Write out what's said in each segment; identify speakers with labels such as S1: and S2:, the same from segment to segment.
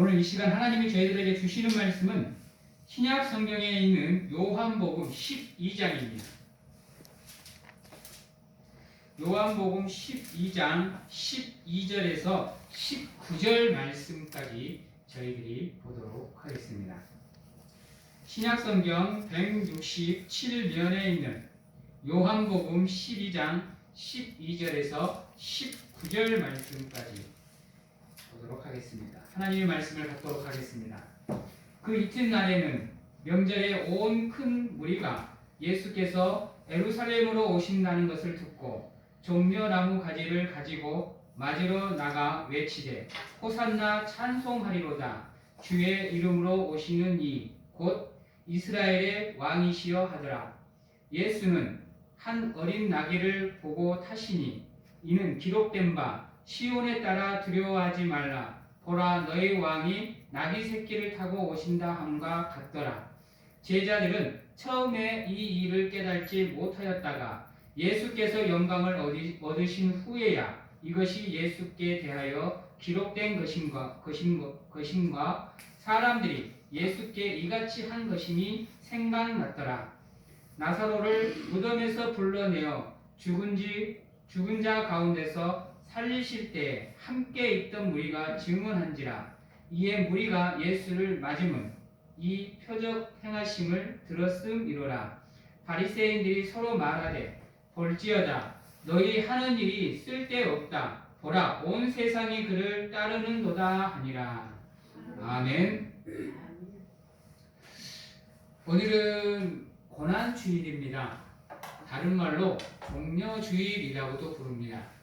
S1: 오늘 이 시간 하나님이 저희들에게 주시는 말씀은 신약 성경에 있는 요한복음 12장입니다. 요한복음 12장 12절에서 19절 말씀까지 저희들이 보도록 하겠습니다. 신약 성경 167면에 있는 요한복음 12장 12절에서 19절 말씀까지 보도록 하겠습니다. 하나님의 말씀을 받도록 하겠습니다. 그 이튿날에는 명절에 온 큰 무리가 예수께서 예루살렘으로 오신다는 것을 듣고 종려나무 가지를 가지고 맞으러 나가 외치되 호산나 찬송하리로다. 주의 이름으로 오시는 이 곧 이스라엘의 왕이시여 하더라. 예수는 한 어린 나귀를 보고 타시니 이는 기록된 바 시온에 따라 두려워하지 말라. 보라, 너희 왕이 나귀 새끼를 타고 오신다 함과 같더라. 제자들은 처음에 이 일을 깨닫지 못하였다가 예수께서 영광을 얻으신 후에야 이것이 예수께 대하여 기록된 것인가 사람들이 예수께 이같이 한 것임이 생각났더라. 나사로를 무덤에서 불러내어 죽은 자 가운데서 살리실 때에 함께 있던 무리가 증언한지라. 이에 무리가 예수를 맞음은 이 표적 행하심을 들었음이로라. 바리새인들이 서로 말하되 볼지어다 너희 하는 일이 쓸데없다. 보라, 온 세상이 그를 따르는도다 하니라. 아멘. 오늘은 고난주일입니다. 다른 말로 종려주일이라고도 부릅니다.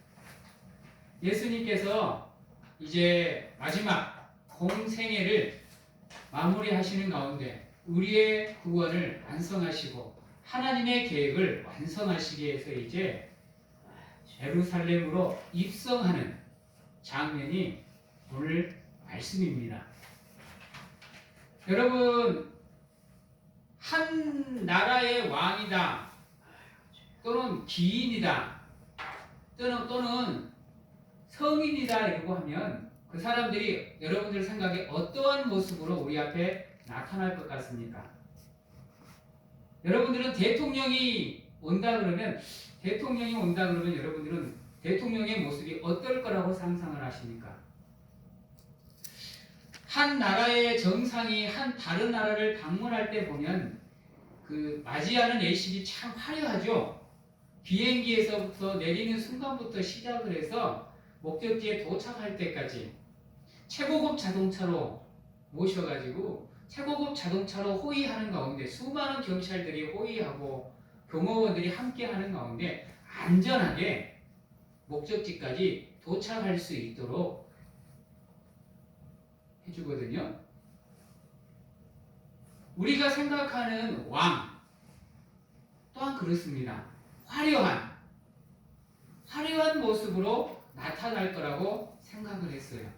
S1: 예수님께서 이제 마지막 공생애를 마무리하시는 가운데 우리의 구원을 완성하시고 하나님의 계획을 완성하시기 위해서 이제 예루살렘으로 입성하는 장면이 오늘 말씀입니다. 여러분, 한 나라의 왕이다 또는 기인이다 또는 성인이다 이러고 하면 그 사람들이 여러분들 생각에 어떠한 모습으로 우리 앞에 나타날 것 같습니까? 여러분들은 대통령이 온다 그러면 여러분들은 대통령의 모습이 어떨 거라고 상상을 하십니까? 한 나라의 정상이 한 다른 나라를 방문할 때 보면 그 맞이하는 예식이 참 화려하죠. 비행기에서부터 내리는 순간부터 시작을 해서 목적지에 도착할 때까지 최고급 자동차로 모셔가지고 최고급 자동차로 호위하는 가운데 수많은 경찰들이 호위하고 경호원들이 함께하는 가운데 안전하게 목적지까지 도착할 수 있도록 해주거든요. 우리가 생각하는 왕 또한 그렇습니다. 화려한 모습으로 나타날 거라고 생각을 했어요.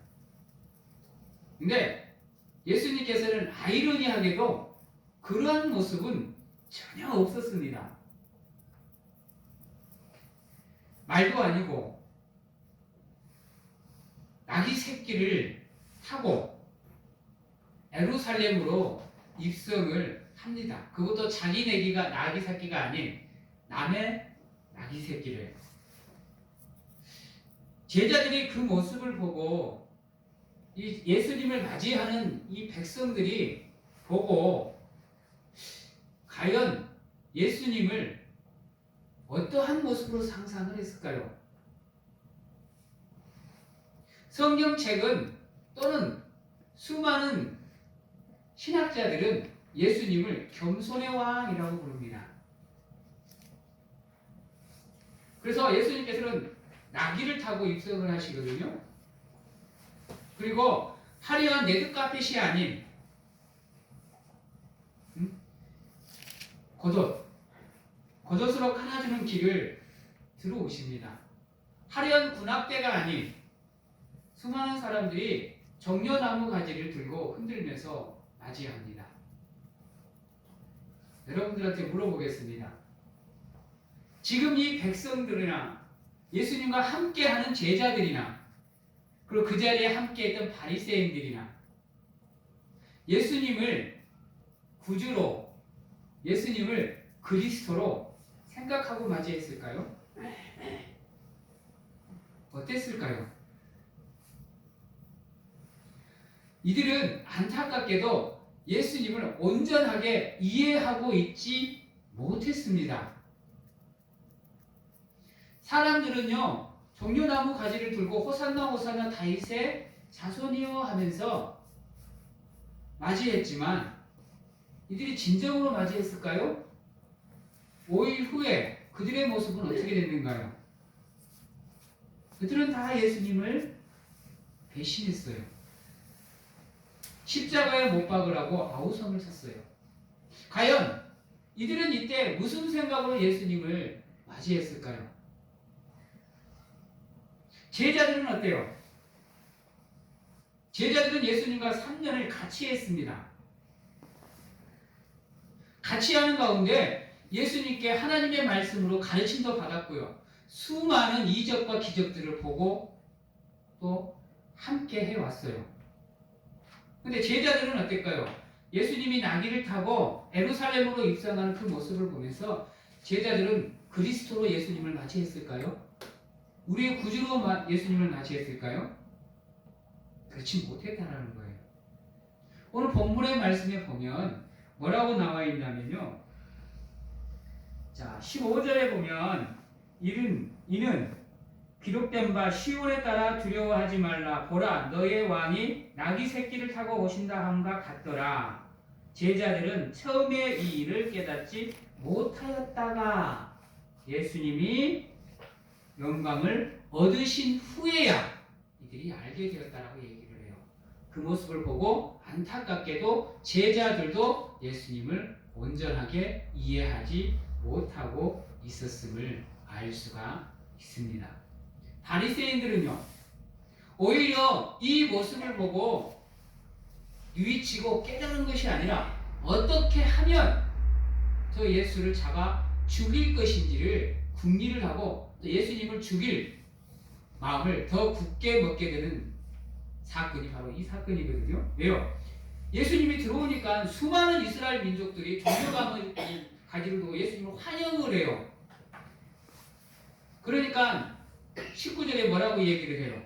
S1: 근데 예수님께서는 아이러니하게도 그러한 모습은 전혀 없었습니다. 말도 아니고 나귀 새끼를 타고 예루살렘으로 입성을 합니다. 그것도 자기 나귀 새끼가 아닌 남의 나귀 새끼를. 제자들이 그 모습을 보고 이 예수님을 맞이하는 이 백성들이 보고 과연 예수님을 어떠한 모습으로 상상을 했을까요? 성경책은 또는 수많은 신학자들은 예수님을 겸손의 왕이라고 부릅니다. 그래서 예수님께서는 나귀를 타고 입성을 하시거든요. 그리고 화려한 레드카펫이 아닌 겉옷으로 깔아주는 길을 들어오십니다. 화려한 군합대가 아닌 수많은 사람들이 정려나무 가지를 들고 흔들면서 맞이합니다. 여러분들한테 물어보겠습니다. 지금 이 백성들이나 예수님과 함께하는 제자들이나 그리고 그 자리에 함께했던 바리새인들이나 예수님을 구주로, 예수님을 그리스도로 생각하고 맞이했을까요? 어땠을까요? 이들은 안타깝게도 예수님을 온전하게 이해하고 있지 못했습니다. 사람들은요, 종려나무 가지를 들고 호산나 호산나 다윗의 자손이여 하면서 맞이했지만 이들이 진정으로 맞이했을까요? 5일 후에 그들의 모습은 어떻게 됐는가요? 그들은 다 예수님을 배신했어요. 십자가에 못 박으라고 아우성을 쳤어요. 과연 이들은 이때 무슨 생각으로 예수님을 맞이했을까요? 제자들은 어때요? 제자들은 예수님과 3년을 같이 했습니다. 같이 하는 가운데 예수님께 하나님의 말씀으로 가르침도 받았고요. 수많은 이적과 기적들을 보고 또 함께 해왔어요. 근데 제자들은 어떨까요? 예수님이 나귀를 타고 예루살렘으로 입성하는 그 모습을 보면서 제자들은 그리스도로 예수님을 맞이했을까요? 우리의 구주로 예수님을 맞이했을까요? 그렇지 못했다는 거예요. 오늘 본문의 말씀에 보면 뭐라고 나와 있냐면요. 자, 15절에 보면 이는 기록된 바 시온에 따라 두려워하지 말라. 보라, 너의 왕이 나귀 새끼를 타고 오신다 함과 같더라. 제자들은 처음에 이 일을 깨닫지 못하였다가 예수님이 영광을 얻으신 후에야 이들이 알게 되었다라고 얘기를 해요. 그 모습을 보고 안타깝게도 제자들도 예수님을 온전하게 이해하지 못하고 있었음을 알 수가 있습니다. 바리새인들은요, 오히려 이 모습을 보고 유의치고 깨달은 것이 아니라 어떻게 하면 저 예수를 잡아 죽일 것인지를 궁리를 하고 또 예수님을 죽일 마음을 더 굳게 먹게 되는 사건이 바로 이 사건이거든요. 왜요? 예수님이 들어오니까 수많은 이스라엘 민족들이 종려감을 가지고 두고 예수님을 환영을 해요. 그러니까 19절에 뭐라고 얘기를 해요?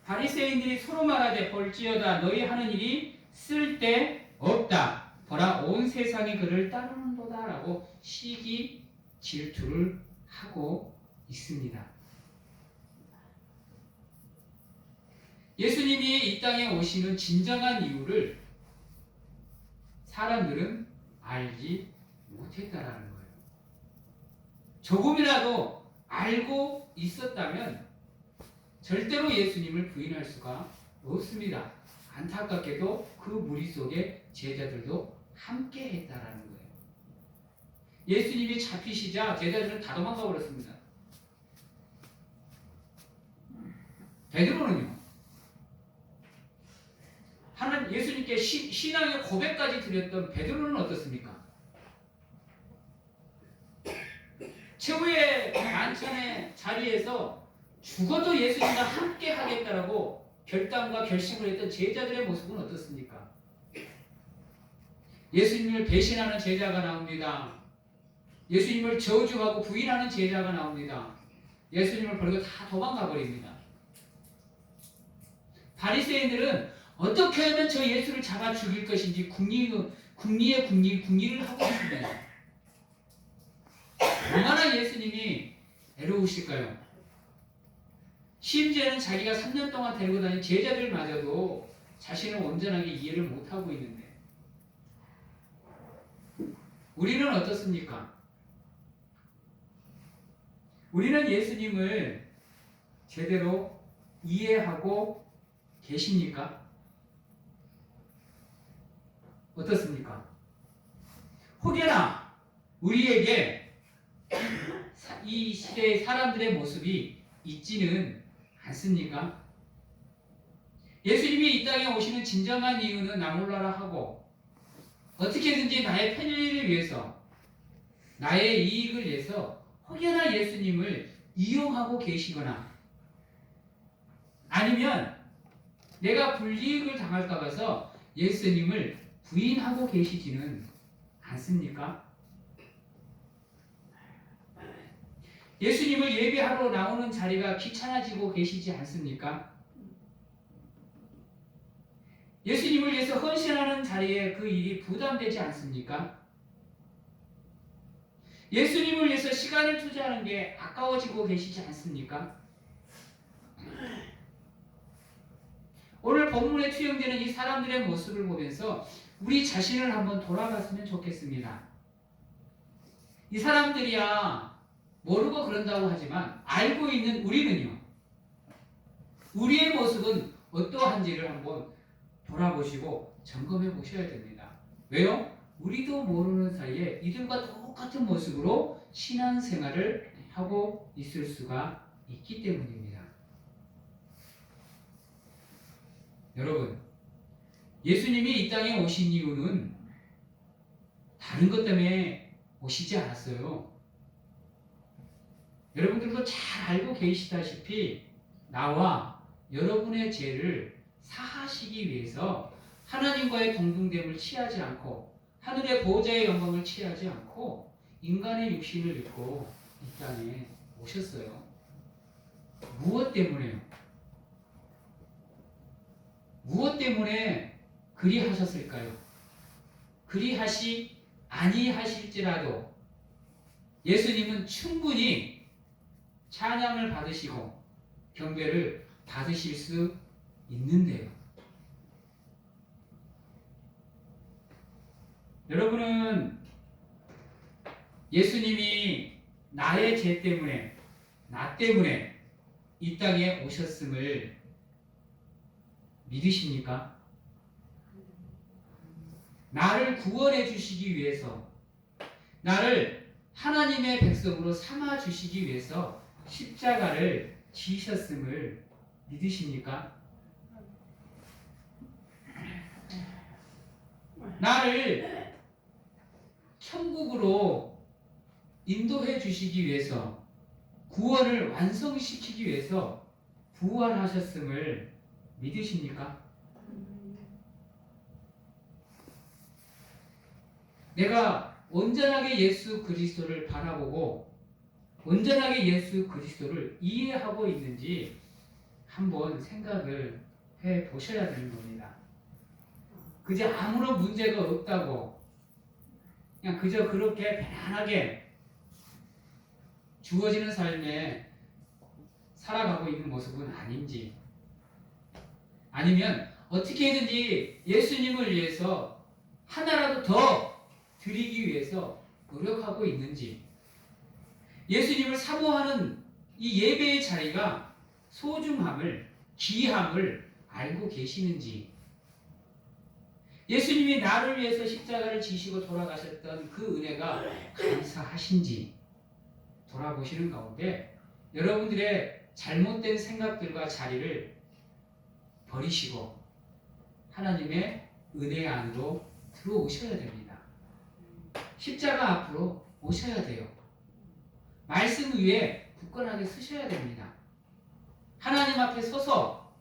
S1: 바리새인들이 서로 말하되 볼지어다 너희 하는 일이 쓸데없다. 보라 온 세상이 그를 따르는도다 라고 시기 질투를 하고 있습니다. 예수님이 이 땅에 오시는 진정한 이유를 사람들은 알지 못했다라는 거예요. 조금이라도 알고 있었다면 절대로 예수님을 부인할 수가 없습니다. 안타깝게도 그 무리 속에 제자들도 함께 했다라는 거예요. 예수님이 잡히시자 제자들은 다 도망가 버렸습니다. 베드로는요. 하나님 예수님께 신앙의 고백까지 드렸던 베드로는 어떻습니까? 최후의 만찬의 자리에서 죽어도 예수님과 함께 하겠다라고 결단과 결심을 했던 제자들의 모습은 어떻습니까? 예수님을 배신하는 제자가 나옵니다. 예수님을 저주하고 부인하는 제자가 나옵니다. 예수님을 버리고 다 도망가 버립니다. 바리새인들은 어떻게 하면 저 예수를 잡아 죽일 것인지 궁리를 하고 있습니다. 얼마나 예수님이 애로우실까요? 심지어는 자기가 3년 동안 데리고 다닌 제자들마저도 자신을 온전하게 이해를 못하고 있는데 우리는 어떻습니까? 우리는 예수님을 제대로 이해하고 계십니까? 어떻습니까? 혹여나 우리에게 이 시대의 사람들의 모습이 있지는 않습니까? 예수님이 이 땅에 오시는 진정한 이유는 나 몰라라 하고 어떻게든지 나의 편의를 위해서 나의 이익을 위해서 혹여나 예수님을 이용하고 계시거나 아니면 내가 불이익을 당할까 봐서 예수님을 부인하고 계시지는 않습니까? 예수님을 예배하러 나오는 자리가 귀찮아지고 계시지 않습니까? 예수님을 위해서 헌신하는 자리에 그 일이 부담되지 않습니까? 예수님을 위해서 시간을 투자하는 게 아까워지고 계시지 않습니까? 오늘 본문에 투영되는 이 사람들의 모습을 보면서 우리 자신을 한번 돌아봤으면 좋겠습니다. 이 사람들이야 모르고 그런다고 하지만 알고 있는 우리는요, 우리의 모습은 어떠한지를 한번 돌아보시고 점검해 보셔야 됩니다. 왜요? 우리도 모르는 사이에 이들과 똑같은 모습으로 신앙생활을 하고 있을 수가 있기 때문입니다. 여러분, 예수님이 이 땅에 오신 이유는 다른 것 때문에 오시지 않았어요. 여러분들도 잘 알고 계시다시피 나와 여러분의 죄를 사하시기 위해서 하나님과의 동등됨을 취하지 않고 하늘의 보호자의 영광을 취하지 않고 인간의 육신을 입고 이 땅에 오셨어요. 무엇 때문에요? 무엇 때문에 그리하셨을까요? 그리하시 아니하실지라도 예수님은 충분히 찬양을 받으시고 경배를 받으실 수 있는데요. 여러분은 예수님이 나의 죄 때문에, 나 때문에 이 땅에 오셨음을 믿으십니까? 나를 구원해 주시기 위해서, 나를 하나님의 백성으로 삼아 주시기 위해서 십자가를 지셨음을 믿으십니까? 나를 천국으로 인도해 주시기 위해서, 구원을 완성시키기 위해서 부활하셨음을 믿으십니까? 내가 온전하게 예수 그리스도를 바라보고 온전하게 예수 그리스도를 이해하고 있는지 한번 생각을 해 보셔야 되는 겁니다. 그저 아무런 문제가 없다고 그냥 그저 그렇게 편안하게 주어지는 삶에 살아가고 있는 모습은 아닌지, 아니면 어떻게든지 예수님을 위해서 하나라도 더 드리기 위해서 노력하고 있는지, 예수님을 사모하는 이 예배의 자리가 소중함을, 귀함을 알고 계시는지, 예수님이 나를 위해서 십자가를 지시고 돌아가셨던 그 은혜가 감사하신지 돌아보시는 가운데 여러분들의 잘못된 생각들과 자리를 버리시고 하나님의 은혜 안으로 들어오셔야 됩니다. 십자가 앞으로 오셔야 돼요. 말씀 위에 굳건하게 서셔야 됩니다. 하나님 앞에 서서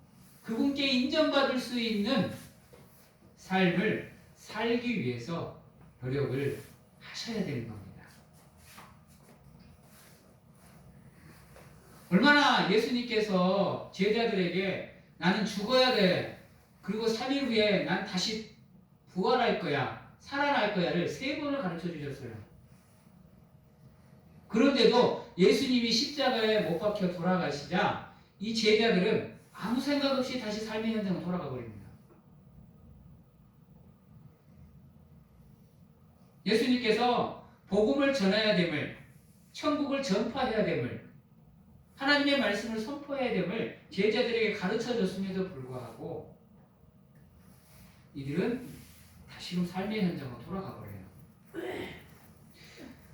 S1: 그분께 인정받을 수 있는 삶을 살기 위해서 노력을 하셔야 되는 겁니다. 얼마나 예수님께서 제자들에게 나는 죽어야 돼, 그리고 3일 후에 난 다시 부활할 거야, 살아날 거야를 3번을 가르쳐 주셨어요. 그런데도 예수님이 십자가에 못 박혀 돌아가시자 이 제자들은 아무 생각 없이 다시 삶의 현장으로 돌아가 버립니다. 예수님께서 복음을 전해야 됨을, 천국을 전파해야 됨을, 하나님의 말씀을 선포해야 됨을 제자들에게 가르쳐 줬음에도 불구하고 이들은 다시금 삶의 현장으로 돌아가 버려요.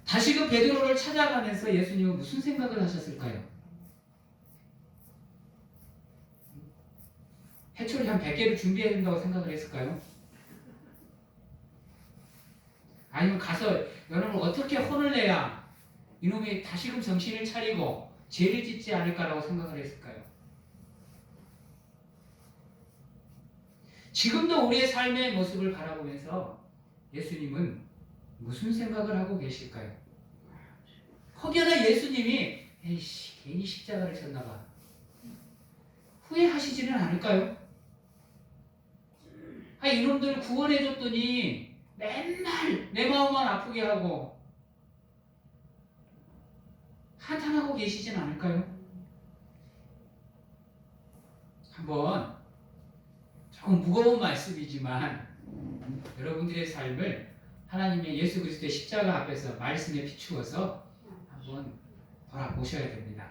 S1: 다시금 베드로를 찾아가면서 예수님은 무슨 생각을 하셨을까요? 해초리 한 100개를 준비해야 된다고 생각을 했을까요? 아니면 가서 여러분 어떻게 혼을 내야 이놈이 다시금 정신을 차리고 죄를 짓지 않을까라고 생각을 했을까요? 지금도 우리의 삶의 모습을 바라보면서 예수님은 무슨 생각을 하고 계실까요? 혹여나 예수님이 에이씨 괜히 십자가를 졌나봐 후회하시지는 않을까요? 이놈들 구원해줬더니 맨날 내 마음만 아프게 하고 한탄하고 계시진 않을까요? 한번 조금 무거운 말씀이지만 여러분들의 삶을 하나님의 예수 그리스도의 십자가 앞에서 말씀에 비추어서 한번 돌아보셔야 됩니다.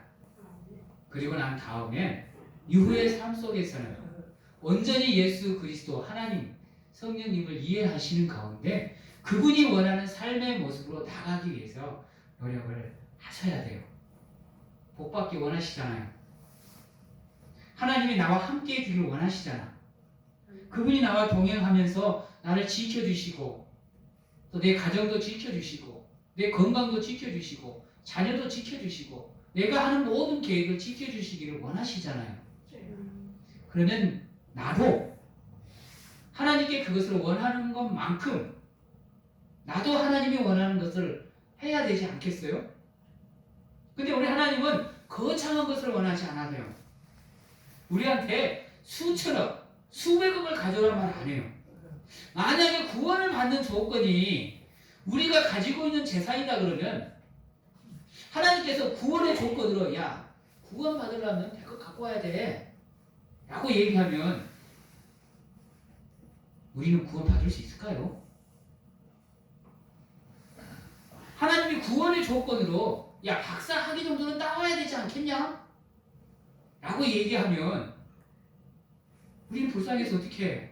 S1: 그리고 난 다음에 이후의 삶 속에서는 온전히 예수 그리스도 하나님 성령님을 이해하시는 가운데 그분이 원하는 삶의 모습으로 나가기 위해서 노력을 하셔야 돼요. 복받기 원하시잖아요. 하나님이 나와 함께 해주길 원하시잖아. 그분이 나와 동행하면서 나를 지켜주시고 또 내 가정도 지켜주시고 내 건강도 지켜주시고 자녀도 지켜주시고 내가 하는 모든 계획을 지켜주시기를 원하시잖아요. 그러면 나도 하나님께 그것을 원하는 것만큼 나도 하나님이 원하는 것을 해야 되지 않겠어요? 근데 우리 하나님은 거창한 것을 원하지 않아요. 우리한테 수천억, 수백억을 가져라 말 안 해요. 만약에 구원을 받는 조건이 우리가 가지고 있는 재산이다 그러면 하나님께서 구원의 조건으로 야 구원 받으려면 100억 갖고 와야 돼 라고 얘기하면 우리는 구원 받을 수 있을까요? 하나님이 구원의 조건으로 야 박사 학위 정도는 따와야 되지 않겠냐? 라고 얘기하면 우리는 불쌍해서 어떻게 해?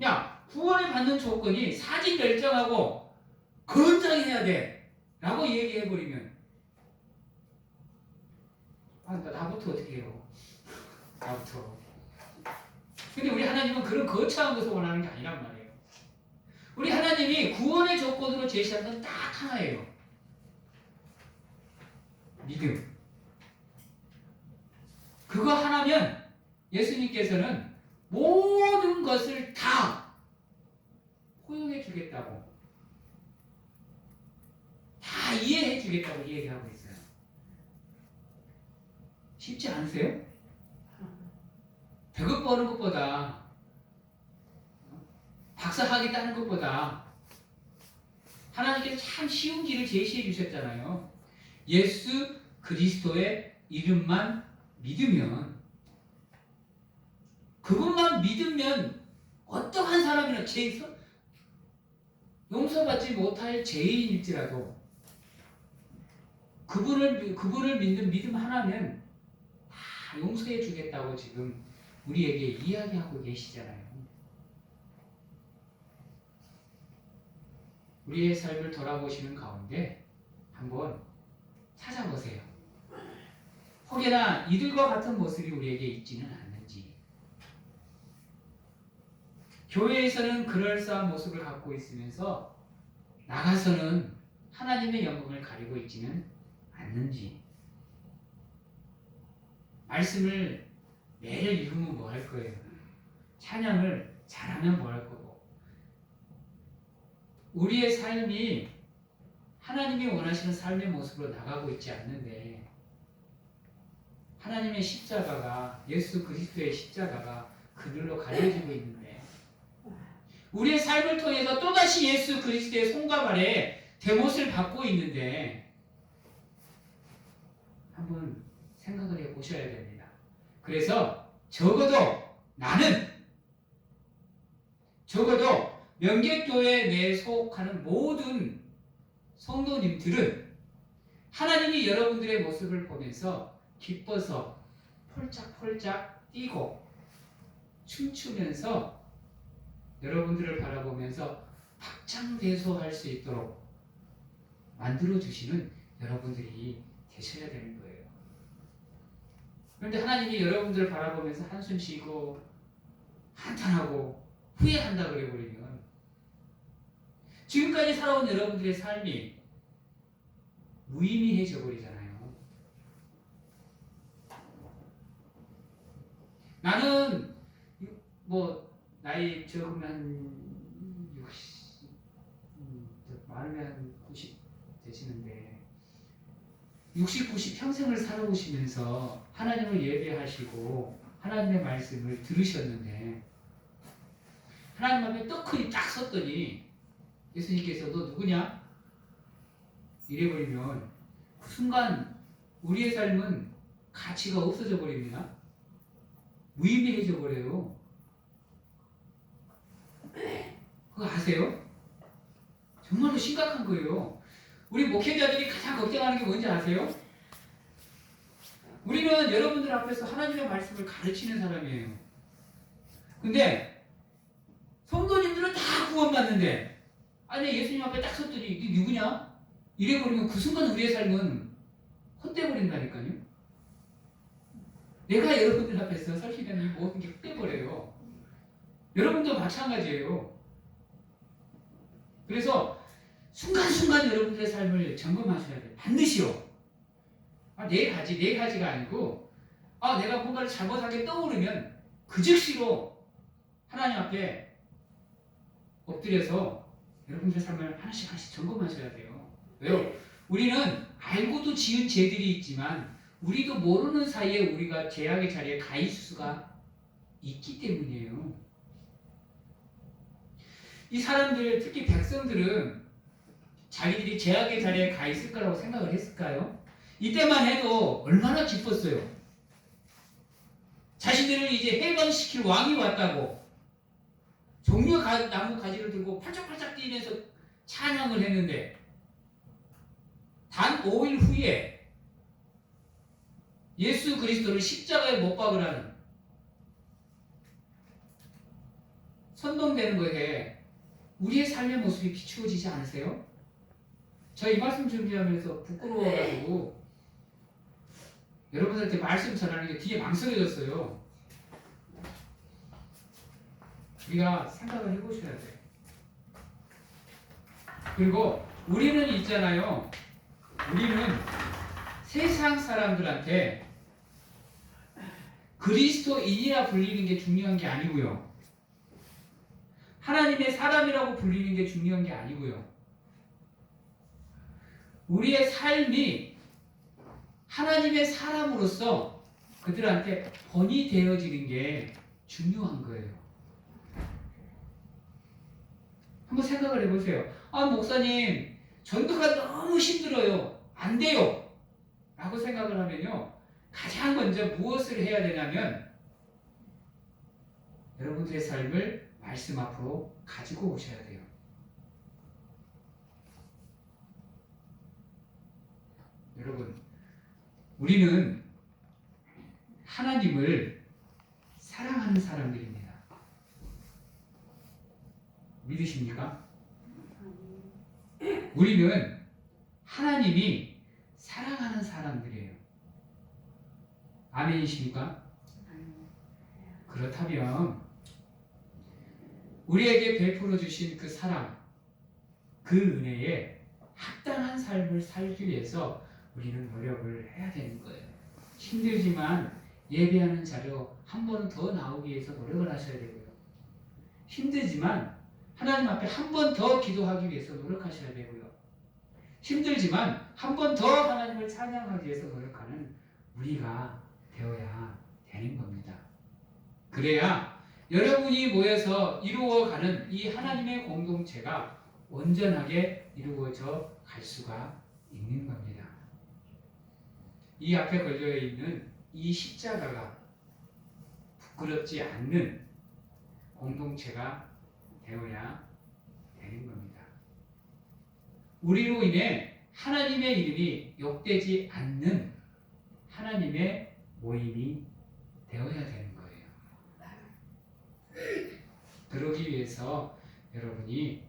S1: 야 구원을 받는 조건이 사진 결정하고 건장해야 돼 라고 얘기해버리면 나부터 어떻게 해요? 나부터. 근데 우리 하나님은 그런 거창한 것을 원하는 게 아니란 말이에요. 우리 하나님이 구원의 조건으로 제시하는 건 딱 하나예요. 믿음. 그거 하나면 예수님께서는 모든 것을 다 포용해 주겠다고 다 이해해 주겠다고 얘기하고 있어요. 쉽지 않으세요? 100억 버는 것보다 박사 학위 따는 것보다 하나님께서 참 쉬운 길을 제시해 주셨잖아요. 예수 그리스도의 이름만 믿으면 그분만 믿으면 어떠한 사람이나 용서받지 못할 죄인일지라도 그분을 믿는 믿음 하나면 다 용서해 주겠다고 지금 우리에게 이야기하고 계시잖아요. 우리의 삶을 돌아보시는 가운데 한번 찾아보세요. 혹여나 이들과 같은 모습이 우리에게 있지는 않는지, 교회에서는 그럴싸한 모습을 갖고 있으면서 나가서는 하나님의 영광을 가리고 있지는 않는지, 말씀을 매일 읽으면 뭐 할 거예요? 찬양을 잘하면 뭐 할 거고, 우리의 삶이 하나님이 원하시는 삶의 모습으로 나가고 있지 않는데 하나님의 십자가가 예수 그리스도의 십자가가 그들로 가려지고 있는데 우리의 삶을 통해서 또다시 예수 그리스도의 손과 발에 대못을 받고 있는데 한번 생각을 해보셔야 됩니다. 그래서 적어도 명계교회에 내 속하는 모든 성도님들은 하나님이 여러분들의 모습을 보면서 기뻐서 폴짝폴짝 뛰고 춤추면서 여러분들을 바라보면서 박장대소할 수 있도록 만들어주시는 여러분들이 되셔야 되는 거예요. 그런데 하나님이 여러분들을 바라보면서 한숨 쉬고 한탄하고 후회한다 그래버리면 지금까지 살아온 여러분들의 삶이 무의미해져 버리잖아요. 나는 뭐 나이 적으면 60, 많으면 한 90 되시는데 60, 90 평생을 살아오시면서 하나님을 예배하시고 하나님의 말씀을 들으셨는데 하나님 앞에 떡하니 딱 섰더니 예수님께서 너 누구냐? 이래버리면 그 순간 우리의 삶은 가치가 없어져 버립니다. 무의미해져 버려요. 그거 아세요? 정말로 심각한 거예요. 우리 목회자들이 가장 걱정하는 게 뭔지 아세요? 우리는 여러분들 앞에서 하나님의 말씀을 가르치는 사람이에요. 근데 성도님들은 다 구원받는데 아니 예수님 앞에 딱 섰더니 이게 누구냐? 이래버리면 그 순간 우리의 삶은 헛되버린다니까요. 내가 여러분들 앞에서 설치된 이 모든 게 헛되버려요. 여러분도 마찬가지예요. 그래서 순간순간 여러분들의 삶을 점검하셔야 돼요. 반드시요. 네 가지가 아니고 내가 뭔가를 잘못하게 떠오르면 그 즉시로 하나님 앞에 엎드려서 여러분들의 삶을 하나씩 점검하셔야 돼요. 왜요? 우리는 알고도 지은 죄들이 있지만 우리도 모르는 사이에 우리가 죄악의 자리에 가 있을 수가 있기 때문이에요. 이 사람들, 특히 백성들은 자기들이 죄악의 자리에 가 있을 거라고 생각을 했을까요? 이때만 해도 얼마나 기뻤어요. 자신들을 이제 해방시킬 왕이 왔다고 종려 나무 가지를 들고 팔짝팔짝 뛰면서 찬양을 했는데 단 5일 후에 예수 그리스도를 십자가에 못 박으라는 선동되는 것에 우리의 삶의 모습이 비추어지지 않으세요? 저 이 말씀 준비하면서 부끄러워가지고 여러분들한테 말씀 전하는 게 뒤에 망설여졌어요. 우리가 생각을 해보셔야 돼요. 그리고 우리는 있잖아요. 우리는 세상 사람들한테 그리스도인이라 불리는 게 중요한 게 아니고요. 하나님의 사람이라고 불리는 게 중요한 게 아니고요. 우리의 삶이 하나님의 사람으로서 그들한테 본이 되어지는 게 중요한 거예요. 한번 생각을 해보세요. 목사님, 전도가 너무 힘들어요. 안 돼요. 라고 생각을 하면요. 가장 먼저 무엇을 해야 되냐면 여러분들의 삶을 말씀 앞으로 가지고 오셔야 돼요. 여러분, 우리는 하나님을 사랑하는 사람들입니다. 믿으십니까? 우리는 하나님이 사랑하는 사람들이에요. 아멘이십니까? 그렇다면 우리에게 베풀어 주신 그 사랑, 그 은혜에 합당한 삶을 살기 위해서 우리는 노력을 해야 되는 거예요. 힘들지만 예배하는 자료 한 번 더 나오기 위해서 노력을 하셔야 되고요. 힘들지만 하나님 앞에 한 번 더 기도하기 위해서 노력하셔야 되고요. 힘들지만 한 번 더 하나님을 찬양하기 위해서 노력하는 우리가 되어야 되는 겁니다. 그래야 여러분이 모여서 이루어가는 이 하나님의 공동체가 온전하게 이루어져 갈 수가 있는 겁니다. 이 앞에 걸려있는 이 십자가가 부끄럽지 않는 공동체가 되어야 되는 겁니다. 우리로 인해 하나님의 이름이 욕되지 않는 하나님의 모임이 되어야 되는 거예요. 그러기 위해서 여러분이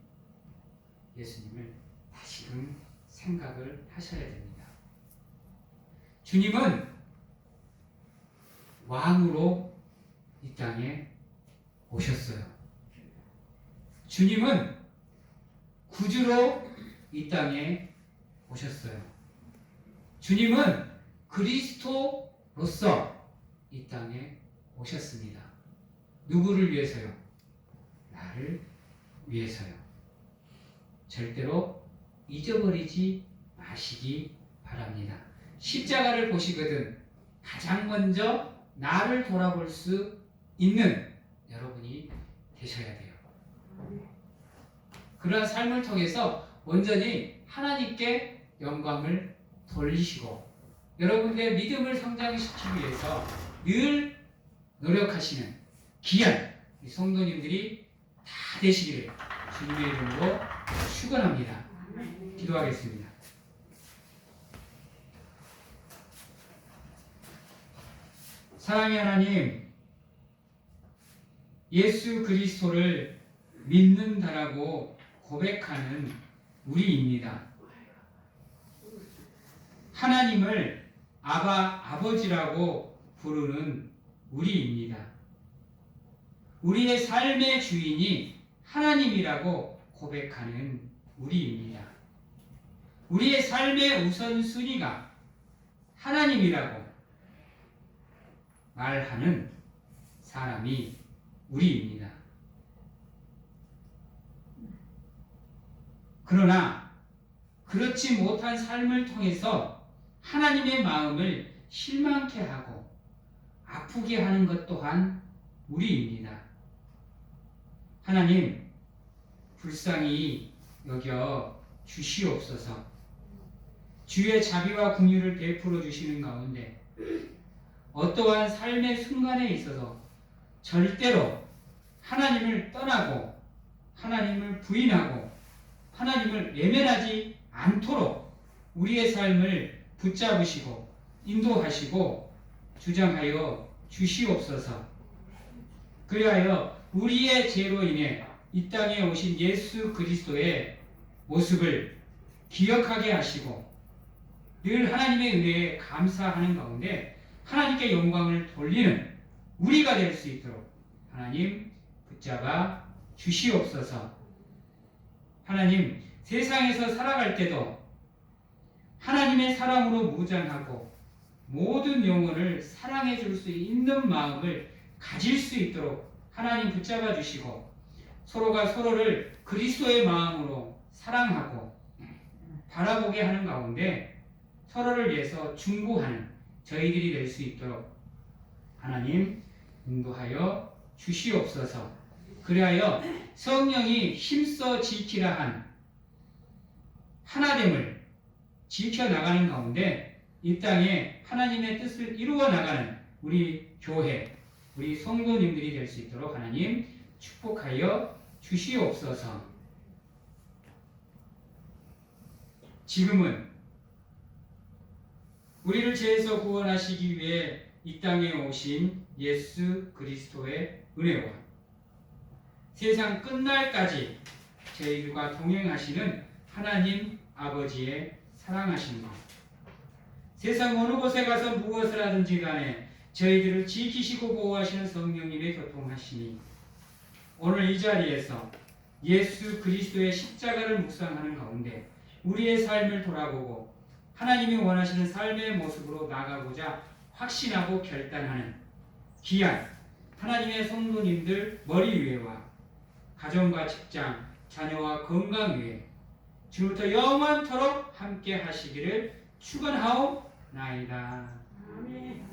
S1: 예수님을 다시금 생각을 하셔야 됩니다. 주님은 왕으로 이 땅에 오셨어요. 주님은 구주로 이 땅에 오셨어요. 주님은 그리스도로서 이 땅에 오셨습니다. 누구를 위해서요? 나를 위해서요. 절대로 잊어버리지 마시기 바랍니다. 십자가를 보시거든 가장 먼저 나를 돌아볼 수 있는 여러분이 되셔야 돼요. 그러한 삶을 통해서 온전히 하나님께 영광을 돌리시고 여러분들의 믿음을 성장시키기 위해서 늘 노력하시는 귀한 성도님들이 다 되시기를 주님의 이름으로 축원합니다. 기도하겠습니다. 사랑의 하나님, 예수 그리스도를 믿는다라고 고백하는 우리입니다. 하나님을 아버지라고 부르는 우리입니다. 우리의 삶의 주인이 하나님이라고 고백하는 우리입니다. 우리의 삶의 우선순위가 하나님이라고 말하는 사람이 우리입니다. 그러나 그렇지 못한 삶을 통해서 하나님의 마음을 실망케 하고 아프게 하는 것 또한 우리입니다. 하나님, 불쌍히 여겨 주시옵소서. 주의 자비와 긍휼을 베풀어 주시는 가운데 어떠한 삶의 순간에 있어서 절대로 하나님을 떠나고 하나님을 부인하고 하나님을 외면하지 않도록 우리의 삶을 붙잡으시고 인도하시고 주장하여 주시옵소서. 그리하여 우리의 죄로 인해 이 땅에 오신 예수 그리스도의 모습을 기억하게 하시고 늘 하나님의 은혜에 감사하는 가운데 하나님께 영광을 돌리는 우리가 될 수 있도록 하나님 붙잡아 주시옵소서. 하나님, 세상에서 살아갈 때도 하나님의 사랑으로 무장하고 모든 영혼을 사랑해 줄 수 있는 마음을 가질 수 있도록 하나님 붙잡아 주시고 서로가 서로를 그리스도의 마음으로 사랑하고 바라보게 하는 가운데 서로를 위해서 중보하는 저희들이 될 수 있도록 하나님 인도하여 주시옵소서. 그리하여 성령이 힘써 지키라 한 하나됨을 지켜나가는 가운데 이 땅에 하나님의 뜻을 이루어 나가는 우리 교회, 우리 성도님들이 될 수 있도록 하나님 축복하여 주시옵소서. 지금은 우리를 죄에서 구원하시기 위해 이 땅에 오신 예수 그리스도의 은혜와 세상 끝날까지 저희들과 동행하시는 하나님 아버지의 사랑하신 것, 세상 어느 곳에 가서 무엇을 하든지 간에 저희들을 지키시고 보호하시는 성령님의 교통하심이 오늘 이 자리에서 예수 그리스도의 십자가를 묵상하는 가운데 우리의 삶을 돌아보고 하나님이 원하시는 삶의 모습으로 나가고자 확신하고 결단하는 귀한 하나님의 성도님들 머리 위에와 가정과 직장, 자녀와 건강 위에 지금부터 영원토록 함께 하시기를 축원하옵나이다.
S2: 아멘.